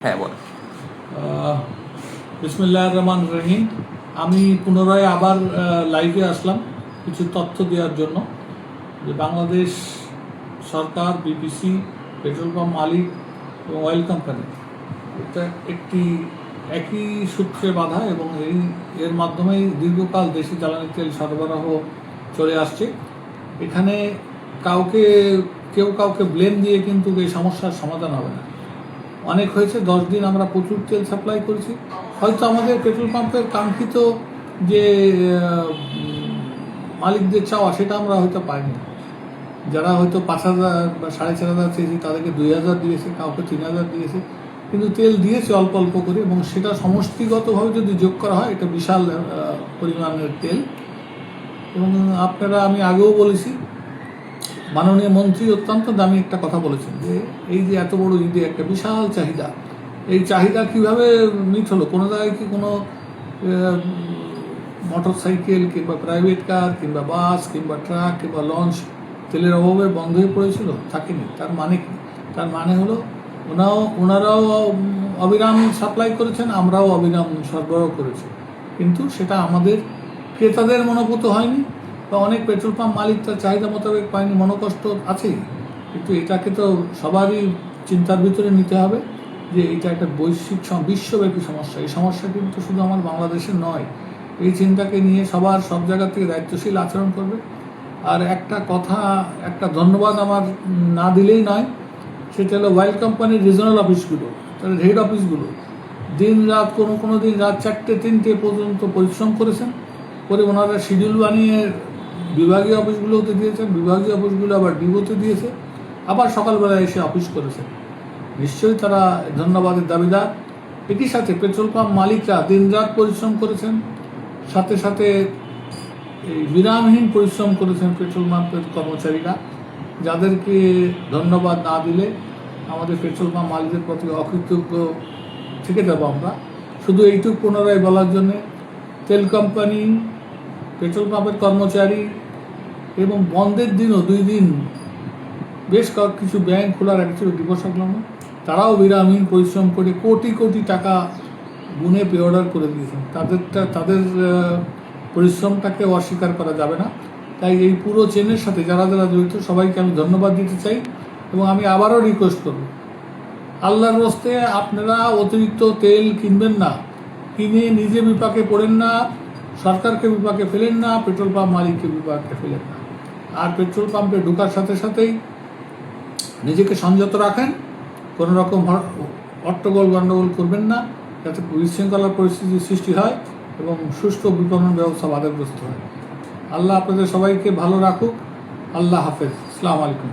হ্যাঁ বল। বিসমিল্লাহির রহমানির রহিম। আমি পুনরায় আবার লাইভে আসলাম কিছু তথ্য দেওয়ার জন্য যে বাংলাদেশ সরকার, বিপিসি, পেট্রোল পাম্প মালিক এবং অয়েল কোম্পানি এটা একই সূত্রে বাঁধা এবং এর মাধ্যমেই দীর্ঘকাল দেশি জ্বালানি তেল সরবরাহ চলে আসছে। এখানে কেউ কাউকে ব্লেম দিয়ে কিন্তু এই সমস্যার সমাধান হবে না। অনেক হয়েছে, 10 দিন আমরা প্রচুর তেল সাপ্লাই করেছি, হয়তো আমাদের পেট্রোল পাম্পের কাঙ্ক্ষিত যে মালিকদের চাওয়া সেটা আমরা হয়তো পাইনি। যারা হয়তো 5,000 বা 4,500 চেয়েছি তাদেরকে 2,000 দিয়েছে, কাউকে 3,000 দিয়েছে, কিন্তু তেল দিয়েছে অল্প অল্প করে, এবং সেটা সমষ্টিগতভাবে যদি যোগ করা হয় এটা বিশাল পরিমাণের তেল। এবং আমি আগেও বলেছি, মাননীয় মন্ত্রী অত্যন্ত দামি একটা কথা বলেছেন যে এই যে এত বড় ঈদে একটা বিশাল চাহিদা, এই চাহিদা কিভাবে মিট হলো? কোনো জায়গায় কি কোনো মোটর সাইকেল কিংবা প্রাইভেট কার কিংবা বাস কিংবা ট্রাক কিংবা লঞ্চ তেলের অভাবে বন্ধ হয়ে পড়েছিল? থাকেনি। তার মানে কি? তার মানে হলো ওনারাও অবিরাম সাপ্লাই করেছেন, আমরাও অবিরাম সরবরাহ করেছি, কিন্তু সেটা আমাদের ক্রেতাদের মনোভূত হয়নি, বা অনেক পেট্রোল পাম্প মালিক তার চাহিদা মোতাবেক পায়নি, মনোকষ্ট আছেই। কিন্তু এটাকে তো সবারই চিন্তার ভিতরে নিতে হবে যে এটা একটা বিশ্বব্যাপী সমস্যা। এই সমস্যা কিন্তু শুধু আমার বাংলাদেশের নয়। এই চিন্তাকে নিয়ে সব জায়গা থেকে দায়িত্বশীল আচরণ করবে। আর একটা ধন্যবাদ আমার না দিলেই নয়, সেটা হলো অয়েল কোম্পানির রিজনাল অফিসগুলো, তাদের হেড অফিসগুলো দিন রাত কোনো দিন রাত 4টে 3টে পর্যন্ত পরিশ্রম করেছেন, করে ওনারা শিডিউল বানিয়ে বিভাগীয় অফিসগুলোতে দিয়েছেন, বিভাগীয় অফিসগুলো আবার ডিওতে দিয়েছে, আবার সকালবেলায় এসে অফিস করেছেন। নিশ্চয়ই তারা ধন্যবাদের দাবিদার। একই সাথে পেট্রোল পাম্প মালিকরা দিন রাত পরিশ্রম করেছেন, সাথে সাথে এই বিরামহীন পরিশ্রম করেছেন পেট্রোল পাম্পের কর্মচারীরা, যাদেরকে ধন্যবাদ না দিলে আমাদের পেট্রোল পাম্প মালিকদের প্রতি অকৃতজ্ঞ থেকে যাবো আমরা। শুধু এইটুকু পুনরায় বলার জন্যে, তেল কোম্পানি, পেট্রোল পাম্পের কর্মচারী এবং বন্ধের দিনও 2 দিন বেশ কিছু ব্যাংক খোলা রেখেছিল দিবস সংলগ্ন, তারাও বিরামহীন পরিশ্রম করে কোটি কোটি টাকা গুনে পে অর্ডার করে দিয়েছেন। তাদের পরিশ্রমটাকে অস্বীকার করা যাবে না। তাই এই পুরো চেনের সাথে যারা জড়িত সবাইকে আমি ধন্যবাদ দিতে চাই, এবং আমি আবারও রিকোয়েস্ট করব, আল্লাহর রাস্তে আপনারা অতিরিক্ত তেল কিনবেন না, কিনে নিজে বিপাকে পড়েন না, সরকারকে বিপাকে ফেলেন না, পেট্রোল পাম্প মালিককে বিপাকে ফেলেন না। আর পেট্রোল পাম্পে ঢোকার সাথে সাথেই নিজেকে সংযত রাখেন, কোনো রকম হট্টগোল গণ্ডগোল করবেন না, যাতে বিশৃঙ্খলার পরিস্থিতির সৃষ্টি হয় এবং সুষ্ঠু বিপণন ব্যবস্থা বাধাগ্রস্ত হয়। আল্লাহ আপনাদের সবাইকে ভালো রাখুক। আল্লাহ হাফেজ। আসসালামু আলাইকুম।